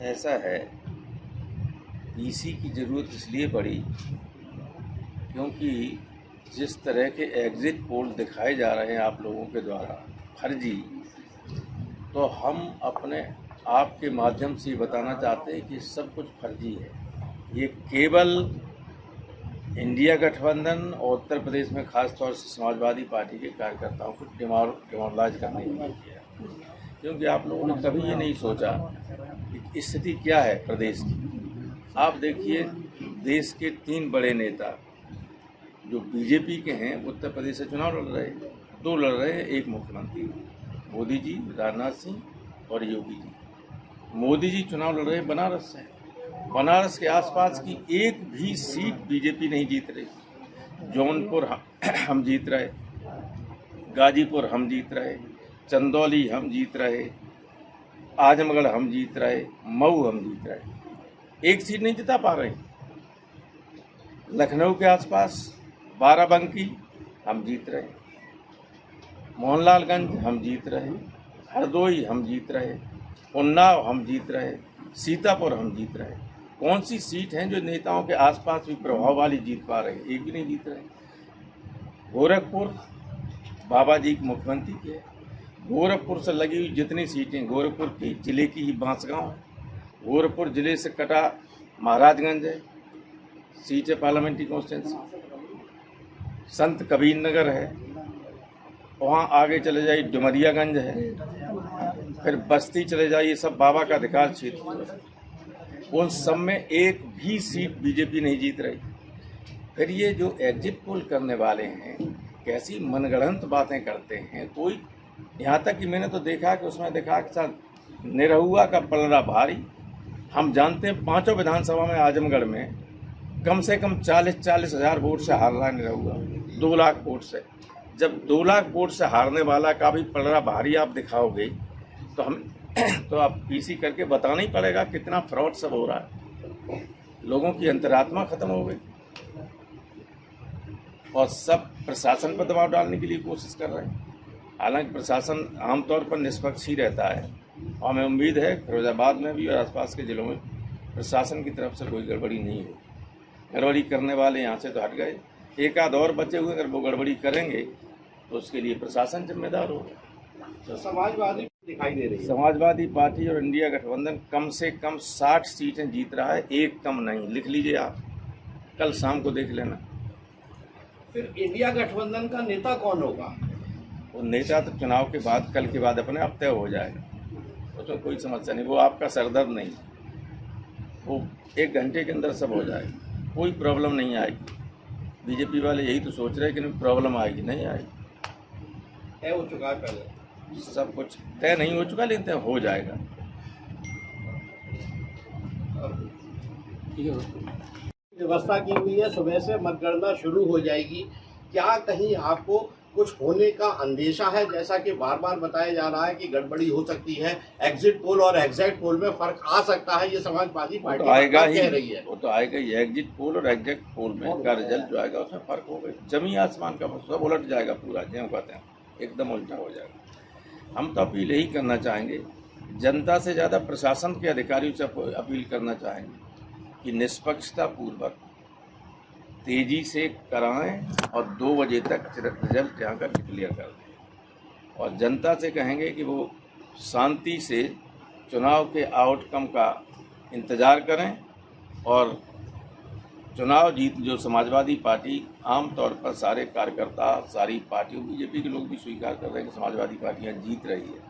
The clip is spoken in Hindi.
ऐसा है, पीसी की ज़रूरत इसलिए पड़ी क्योंकि जिस तरह के एग्ज़िट पोल दिखाए जा रहे हैं आप लोगों के द्वारा फर्जी, तो हम अपने आप के माध्यम से बताना चाहते हैं कि सब कुछ फर्जी है। ये केवल इंडिया गठबंधन और उत्तर प्रदेश में खास तौर से समाजवादी पार्टी के कार्यकर्ताओं को डिमोरलाइज करने के लिए किया, क्योंकि आप लोगों ने कभी ये नहीं सोचा कि स्थिति क्या है प्रदेश की। आप देखिए, देश के 3 बड़े नेता जो बीजेपी के हैं उत्तर प्रदेश से चुनाव लड़ रहे हैं, 2 लड़ रहे हैं, 1 मुख्यमंत्री, मोदी जी, राजनाथ सिंह और योगी जी। मोदी जी चुनाव लड़ रहे हैं बनारस से। बनारस के आसपास की एक भी सीट बीजेपी नहीं जीत रही। जौनपुर हम जीत रहे, गाजीपुर हम जीत रहे, चंदौली हम जीत रहे, आजमगढ़ हम जीत रहे, मऊ हम जीत रहे, एक सीट नहीं जिता पा रहे। लखनऊ के आसपास बाराबंकी हम जीत रहे, मोहनलालगंज हम जीत रहे, हरदोई हम जीत रहे, उन्नाव हम जीत रहे, सीतापुर हम जीत रहे। कौन सी सीट हैं जो नेताओं के आसपास भी प्रभाव वाली जीत पा रहे? एक भी नहीं जीत रहे। गोरखपुर बाबा जी मुख्यमंत्री के, गोरखपुर से लगी हुई जितनी सीटें, गोरखपुर की जिले की ही बांसगांव है, गोरखपुर जिले से कटा महाराजगंज है, सीट है पार्लियामेंट्री कॉन्स्टिट्यूंसी, संत कबीर नगर है, वहाँ आगे चले जाइए डुमरियागंज है, फिर बस्ती चले जाइए, सब बाबा का अधिकार क्षेत्र है। उन सब में एक भी सीट बीजेपी नहीं जीत रही। फिर ये जो एग्जिट पोल करने वाले हैं, कैसी मनगढ़ंत बातें करते हैं। कोई यहाँ तक कि मैंने तो देखा कि उसमें देखा कि सर निरहुआ का पलड़ा भारी। हम जानते हैं 5 विधानसभा में आजमगढ़ में कम से कम 40 हज़ार वोट से हार रहा है निरहुआ, 2 लाख वोट से। जब 2 लाख वोट से हारने वाला का भी पलड़ा भारी आप दिखाओगे तो आप पीसी करके बताना ही पड़ेगा कितना फ्रॉड सब हो रहा है। लोगों की अंतरात्मा खत्म हो गई और सब प्रशासन पर दबाव डालने के लिए कोशिश कर रहे हैं। हालांकि प्रशासन आमतौर पर निष्पक्ष ही रहता है और हमें उम्मीद है फिरोजाबाद में भी और आसपास के जिलों में प्रशासन की तरफ से कोई गड़बड़ी नहीं होगी। गड़बड़ी करने वाले यहाँ से तो हट गए, एक आध और बचे हुए, अगर वो गड़बड़ी करेंगे तो उसके लिए प्रशासन जिम्मेदार होगा। तो समाजवादी दिखाई दे रही है, समाजवादी पार्टी और इंडिया गठबंधन कम से कम 60 सीटें जीत रहा है, एक कम नहीं। लिख लीजिए आप, कल शाम को देख लेना। फिर इंडिया गठबंधन का नेता कौन होगा? वो नेता तो चुनाव के बाद, कल के बाद अपने आप तय हो जाएगा, उसमें कोई समस्या नहीं। वो आपका सरदर्द नहीं, वो 1 घंटे के अंदर सब हो जाएगा, कोई प्रॉब्लम नहीं आएगी। बीजेपी वाले यही तो सोच रहे हैं कि प्रॉब्लम आएगी, नहीं आएगी। तय हो चुका है पहले, सब कुछ तय नहीं हो चुका लेकिन तय हो जाएगा। व्यवस्था की हुई है, सुबह से मतगणना शुरू हो जाएगी। क्या कहीं आपको कुछ होने का अंदेशा है? जैसा कि बार बार बताया जा रहा है कि गड़बड़ी हो सकती है, एग्जिट पोल और एग्जैक्ट पोल में फर्क आ सकता है, ये समाजवादी पार्टी तो आएगा ही, कह रही है। वो तो आएगा ही। एग्जिट पोल और एग्जैक्ट पोल में का रिजल्ट जो आएगा उसमें फर्क होगा, जमीन आसमान का सब उलट जाएगा पूरा, ज्यों कहते हैं एकदम उल्टा हो जाएगा। हम तो अपील यही करना चाहेंगे, जनता से ज़्यादा प्रशासन के अधिकारियों से अपील करना चाहेंगे कि निष्पक्षता पूर्वक तेजी से कराएं और 2 बजे तक रिजल्ट यहाँ का डिक्लेयर कर दें। और जनता से कहेंगे कि वो शांति से चुनाव के आउटकम का इंतज़ार करें और चुनाव जीत, जो समाजवादी पार्टी आमतौर पर सारे कार्यकर्ता, सारी पार्टियों, बीजेपी के लोग भी स्वीकार कर रहे हैं कि समाजवादी पार्टियां जीत रही है,